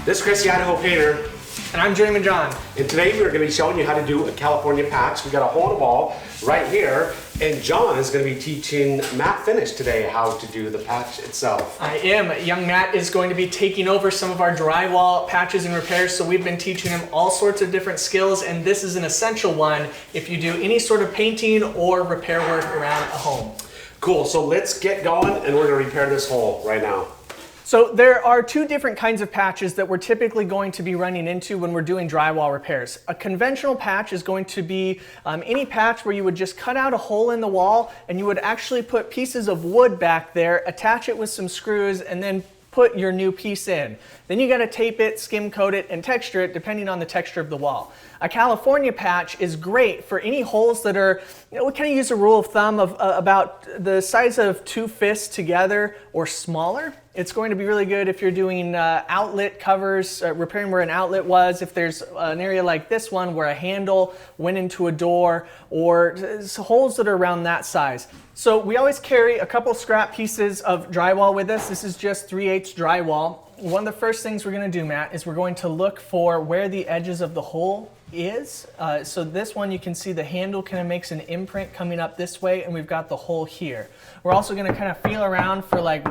This is Chris, the Idaho Painter. And I'm Journeyman John. And today we're going to be showing you how to do a California patch. We got a hole in the wall right here. And John is going to be teaching Matt Finish today how to do the patch itself. I am. Young Matt is going to be taking over some of our drywall patches and repairs. So we've been teaching him all sorts of different skills. And this is an essential one if you do any sort of painting or repair work around a home. Cool. So let's get going and we're going to repair this hole right now. So there are two different kinds of patches that we're typically going to be running into when we're doing drywall repairs. A conventional patch is going to be any patch where you would just cut out a hole in the wall and you would actually put pieces of wood back there, attach it with some screws, and then put your new piece in. Then you got to tape it, skim coat it, and texture it depending on the texture of the wall. A California patch is great for any holes that are, we kind of use a rule of thumb of about the size of 2 fists together or smaller. It's going to be really good if you're doing outlet covers, repairing where an outlet was, if there's an area like this one where a handle went into a door, or holes that are around that size. So we always carry a couple scrap pieces of drywall with us. This is just 3/8 drywall. One of the first things we're going to do, Matt, is we're going to look for where the edges of the hole is. So this one, you can see the handle kind of makes an imprint coming up this way, and we've got the hole here. We're also going to kind of feel around for like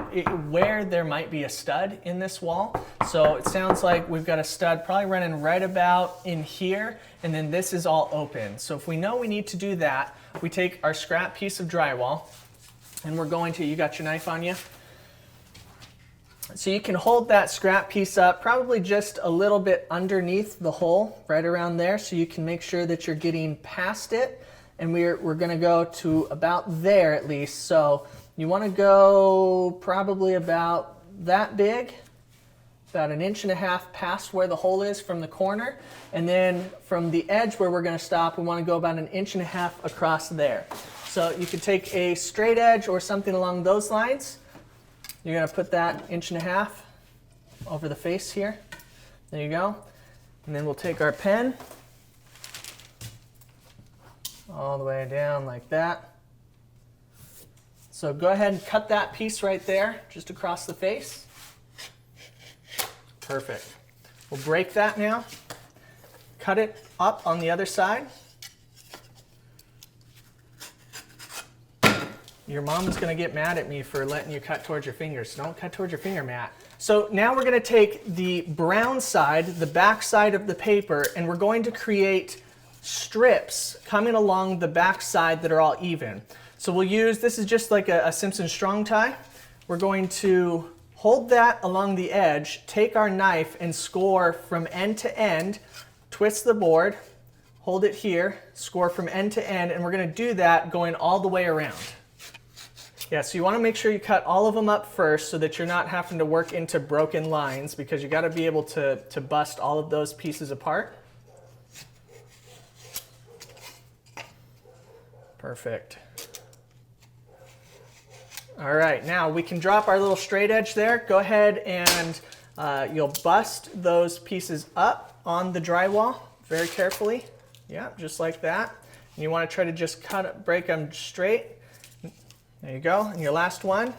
where there might be a stud in this wall. So it sounds like we've got a stud probably running right about in here, and then this is all open. So if we know we need to do that, we take our scrap piece of drywall, and we're going to, you got your knife on you? So you can hold that scrap piece up probably just a little bit underneath the hole, right around there, so you can make sure that you're getting past it. And we're going to go to about there at least. So you want to go probably about that big, about 1.5 inches past where the hole is from the corner. And then from the edge where we're going to stop, we want to go about 1.5 inches across there. So you could take a straight edge or something along those lines. You're going to put that 1.5 inches over the face here. There you go. And then we'll take our pen all the way down like that. So go ahead and cut that piece right there, just across the face. Perfect. We'll break that now. Cut it up on the other side. Your mom's going to get mad at me for letting you cut towards your fingers. Don't cut towards your finger, Matt. So now we're going to take the brown side, the back side of the paper, and we're going to create strips coming along the back side that are all even. So we'll use, this is just like a Simpson strong tie. We're going to hold that along the edge, take our knife and score from end to end, twist the board, hold it here, score from end to end, and we're going to do that going all the way around. Yeah, so you want to make sure you cut all of them up first so that you're not having to work into broken lines, because you got to be able to bust all of those pieces apart. Perfect. All right, now we can drop our little straight edge there. Go ahead and you'll bust those pieces up on the drywall very carefully. Yeah, just like that. And you want to try to just break them straight. There you go. And your last one.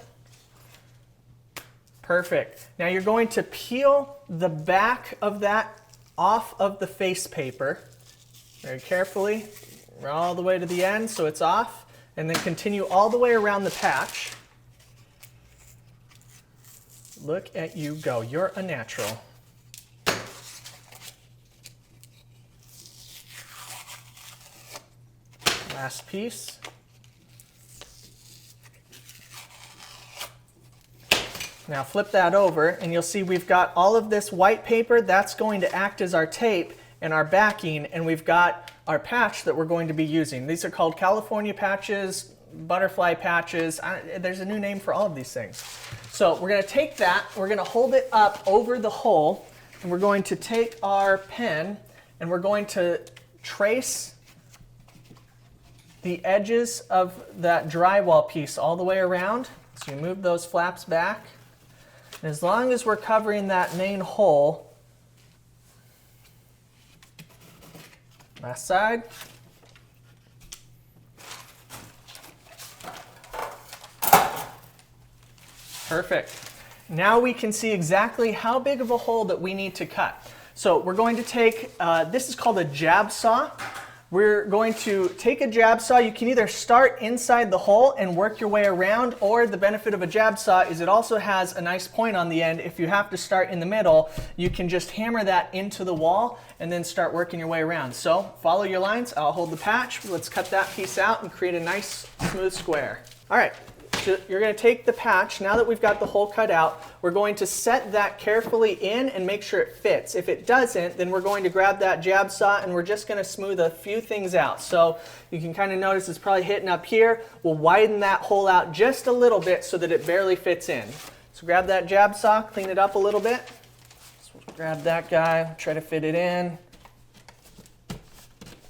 Perfect. Now you're going to peel the back of that off of the face paper very carefully, all the way to the end so it's off, and then continue all the way around the patch. Look at you go. You're a natural. Last piece. Now flip that over and you'll see we've got all of this white paper. That's going to act as our tape and our backing, and we've got our patch that we're going to be using. These are called California patches, butterfly patches. There's a new name for all of these things. So we're going to take that, we're going to hold it up over the hole, and we're going to take our pen and we're going to trace the edges of that drywall piece all the way around. So you move those flaps back. And as long as we're covering that main hole, last side. Perfect. now we can see exactly how big of a hole that we need to cut. So we're going to take, this is called a jab saw. We're going to take a jab saw. You can either start inside the hole and work your way around, or the benefit of a jab saw is it also has a nice point on the end. If you have to start in the middle, you can just hammer that into the wall and then start working your way around. So follow your lines. I'll hold the patch. Let's cut that piece out and create a nice smooth square. All right. So you're going to take the patch, now that we've got the hole cut out, we're going to set that carefully in and make sure it fits. If it doesn't, then we're going to grab that jab saw and we're just going to smooth a few things out. So you can kind of notice it's probably hitting up here. We'll widen that hole out just a little bit so that it barely fits in. So grab that jab saw, clean it up a little bit. So we'll grab that guy, try to fit it in.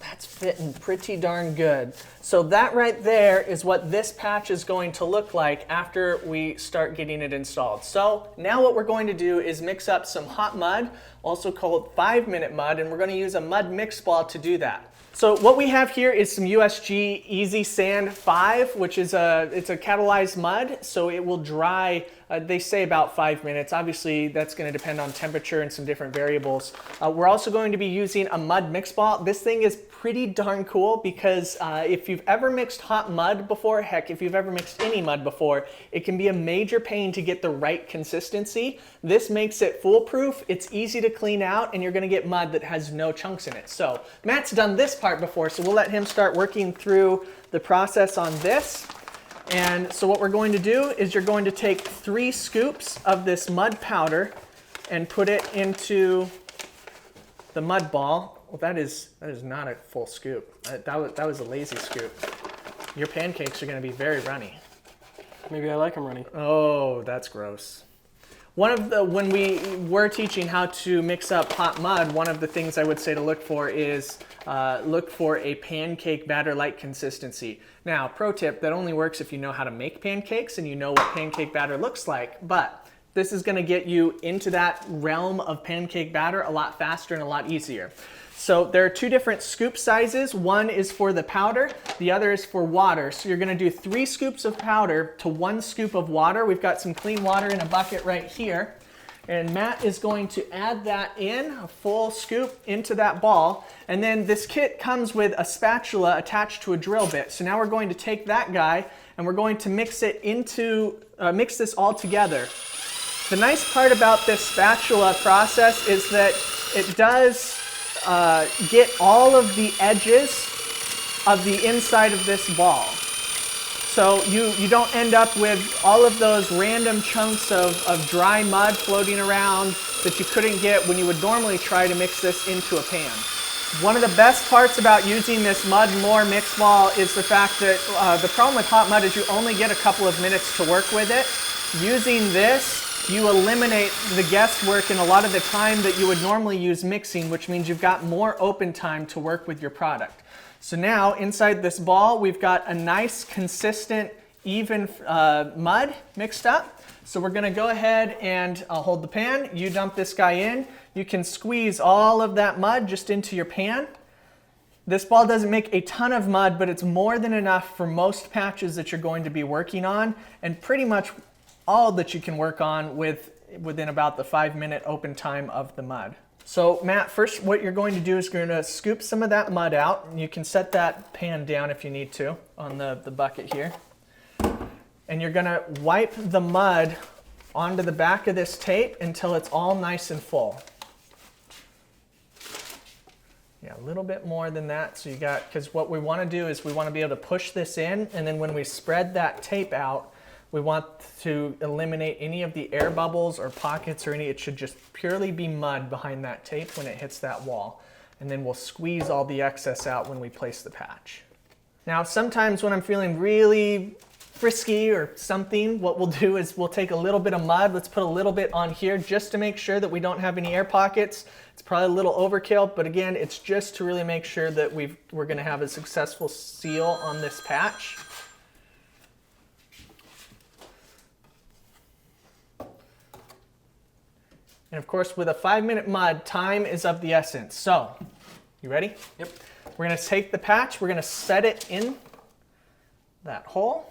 That's fitting pretty darn good. So that right there is what this patch is going to look like after we start getting it installed. So now what we're going to do is mix up some hot mud, also called 5-minute mud, and we're going to use a mud mix ball to do that. So what we have here is some USG Easy Sand 5, which is it's a catalyzed mud, so it will dry, they say about 5 minutes. Obviously, that's going to depend on temperature and some different variables. We're also going to be using a mud mix ball. This thing is pretty darn cool because if you've ever mixed hot mud before, heck, if you've ever mixed any mud before, it can be a major pain to get the right consistency. This makes it foolproof, it's easy to clean out, and you're going to get mud that has no chunks in it. So Matt's done this part before, so we'll let him start working through the process on this. And so what we're going to do is you're going to take 3 scoops of this mud powder and put it into the mud ball. Well, that is not a full scoop. That was a lazy scoop. Your pancakes are going to be very runny. Maybe I like them runny. Oh, that's gross. When we were teaching how to mix up hot mud, one of the things I would say to look for is look for a pancake batter-like consistency. Now, pro tip, that only works if you know how to make pancakes and you know what pancake batter looks like, but this is going to get you into that realm of pancake batter a lot faster and a lot easier. So there are 2 different scoop sizes. One is for the powder, the other is for water. So you're going to do 3 scoops of powder to 1 scoop of water. We've got some clean water in a bucket right here. And Matt is going to add that in, a full scoop into that ball. And then this kit comes with a spatula attached to a drill bit. So now we're going to take that guy and we're going to mix this all together. The nice part about this spatula process is that it does get all of the edges of the inside of this ball. So you don't end up with all of those random chunks of dry mud floating around that you couldn't get when you would normally try to mix this into a pan. One of the best parts about using this Mud More mix ball is the fact that the problem with hot mud is you only get a couple of minutes to work with it. Using this, you eliminate the guesswork and a lot of the time that you would normally use mixing, which means you've got more open time to work with your product. So now inside this ball, we've got a nice, consistent, even mud mixed up. So we're going to go ahead and I'll hold the pan. You dump this guy in. You can squeeze all of that mud just into your pan. This ball doesn't make a ton of mud, but it's more than enough for most patches that you're going to be working on, and pretty much all that you can work on within about the 5-minute open time of the mud. So Matt, first what you're going to do is you're going to scoop some of that mud out. And you can set that pan down if you need to on the bucket here. And you're going to wipe the mud onto the back of this tape until it's all nice and full. Yeah, a little bit more than that. So you got, because what we want to do is we want to be able to push this in, and then when we spread that tape out, we want to eliminate any of the air bubbles or pockets or any, it should just purely be mud behind that tape when it hits that wall. And then we'll squeeze all the excess out when we place the patch. Now, sometimes when I'm feeling really frisky or something, what we'll do is we'll take a little bit of mud, let's put a little bit on here just to make sure that we don't have any air pockets. It's probably a little overkill, but again, it's just to really make sure that we're gonna have a successful seal on this patch. And of course, with a 5-minute mud, time is of the essence. So, you ready? Yep. We're gonna take the patch, we're gonna set it in that hole.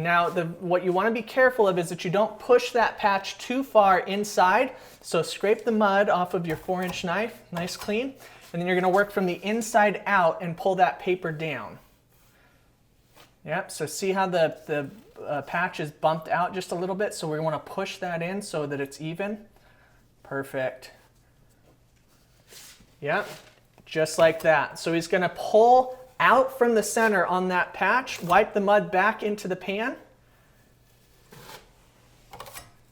Now, what you want to be careful of is that you don't push that patch too far inside. So scrape the mud off of your 4-inch knife, nice clean, and then you're going to work from the inside out and pull that paper down. Yep, so see how the patch is bumped out just a little bit? So we want to push that in so that it's even. Perfect. Yep, just like that. So he's going to pull out from the center on that patch, wipe the mud back into the pan.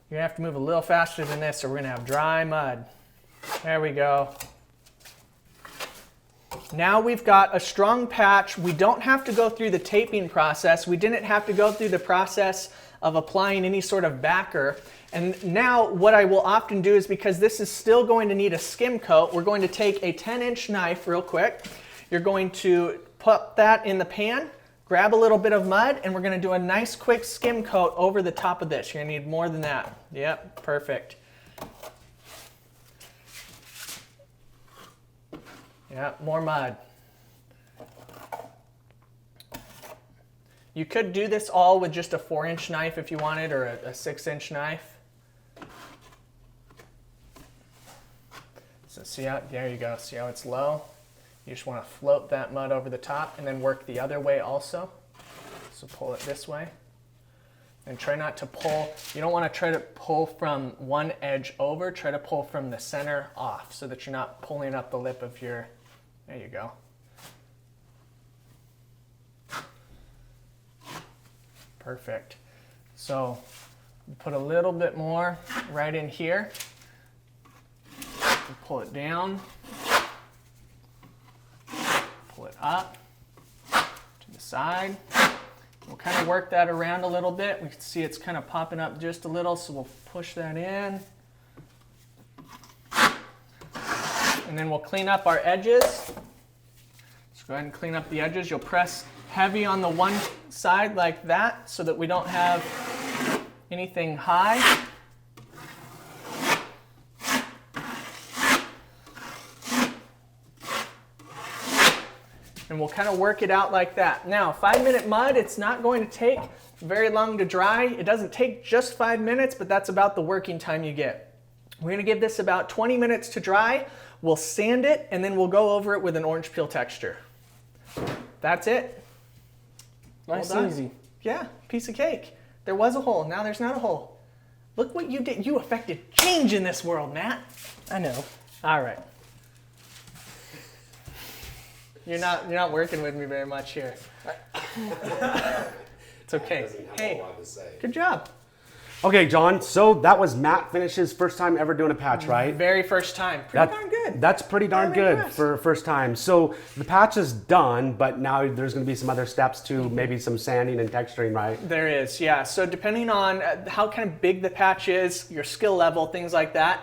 You're going to have to move a little faster than this or we're going to have dry mud. There we go. Now we've got a strong patch. We don't have to go through the taping process. We didn't have to go through the process of applying any sort of backer. And now what I will often do is, because this is still going to need a skim coat, we're going to take a 10-inch knife real quick. You're going to put that in the pan, grab a little bit of mud, and we're going to do a nice quick skim coat over the top of this. You're going to need more than that. Yep, perfect. Yeah, more mud. You could do this all with just a 4-inch knife if you wanted, or a 6-inch knife. So see how, there you go, see how it's low? You just want to float that mud over the top and then work the other way also. So pull it this way. And try not to pull, you don't want to try to pull from one edge over, try to pull from the center off so that you're not pulling up the lip of your, there you go. Perfect. So put a little bit more right in here. Pull it down. Pull it up to the side. We'll kind of work that around a little bit. We can see it's kind of popping up just a little, so we'll push that in. And then we'll clean up our edges. Let's go ahead and clean up the edges. You'll press heavy on the one side like that so that we don't have anything high. And we'll kind of work it out like that. Now, 5-minute mud, it's not going to take very long to dry. It doesn't take just 5 minutes, but that's about the working time you get. We're going to give this about 20 minutes to dry. We'll sand it, and then we'll go over it with an orange peel texture. That's it. Nice and easy. Yeah, piece of cake. There was a hole, now there's not a hole. Look what you did. You affected change in this world, Matt. I know. All right. You're not working with me very much here. It's okay. Hey, good job. Okay, John, so that was Matt Finish's first time ever doing a patch, right? Very first time. Pretty darn good. That's pretty darn good for first time. So the patch is done, but now there's going to be some other steps to maybe some sanding and texturing, right? There is, yeah. So depending on how kind of big the patch is, your skill level, things like that,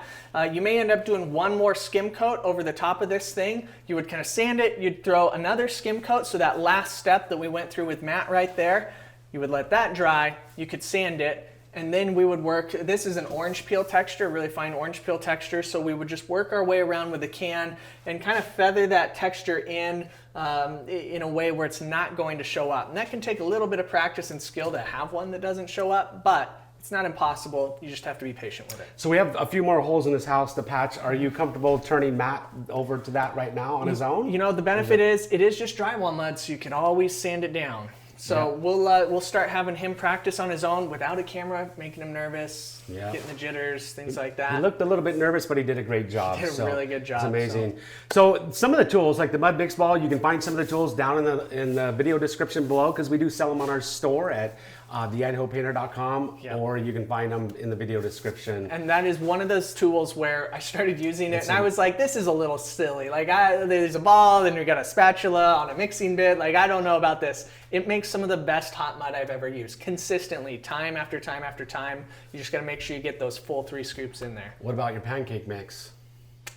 you may end up doing one more skim coat over the top of this thing. You would kind of sand it, you'd throw another skim coat, so that last step that we went through with Matt right there, you would let that dry, you could sand it, and then we would work, this is an orange peel texture, really fine orange peel texture, so we would just work our way around with a can and kind of feather that texture in a way where it's not going to show up. And that can take a little bit of practice and skill to have one that doesn't show up, but it's not impossible. You just have to be patient with it. So we have a few more holes in this house to patch. Are you comfortable turning Matt over to that right now on his own? You know, the benefit is it is just drywall mud, so you can always sand it down. So yeah. We'll start having him practice on his own without a camera, making him nervous, getting the jitters, things like that. He looked a little bit nervous, but he did a great job. He did a really good job. It's amazing. So some of the tools, like the mud mix ball, you can find some of the tools down in the video description below, because we do sell them on our store at theidahopainter.com, or you can find them in the video description. And that is one of those tools where I started using it, and I was like, this is a little silly. Like, there's a ball, then you got a spatula on a mixing bit. Like, I don't know about this. It makes some of the best hot mud I've ever used, consistently, time after time after time. You just got to make sure you get those full 3 scoops in there. What about your pancake mix?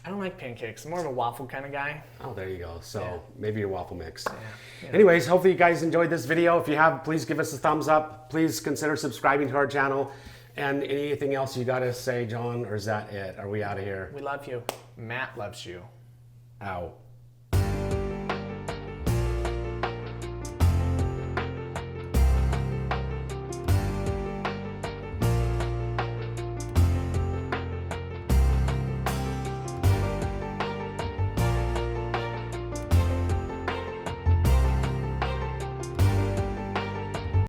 I don't like pancakes. I'm more of a waffle kind of guy. Oh, there you go. So maybe your waffle mix. Yeah. Anyways, hopefully you guys enjoyed this video. If you have, please give us a thumbs up. Please consider subscribing to our channel. And anything else you got to say, John, or is that it? Are we out of here? We love you. Matt loves you. Out.